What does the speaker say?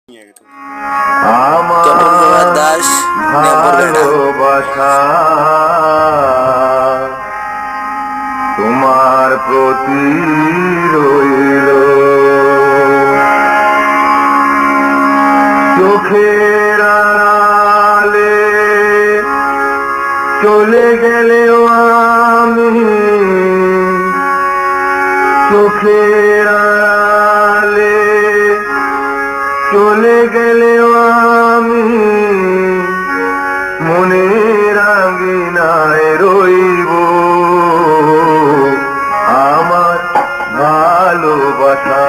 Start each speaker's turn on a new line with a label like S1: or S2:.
S1: আমার
S2: দাস
S1: ভালোবাসা তোমার প্রতি রইল, চোখের আড়ালে চলে গেলেও আমি, চোখের আড়ালে চলে গেলেও আমি মনের আঙিনায় রইব। আমার ভালোবাসা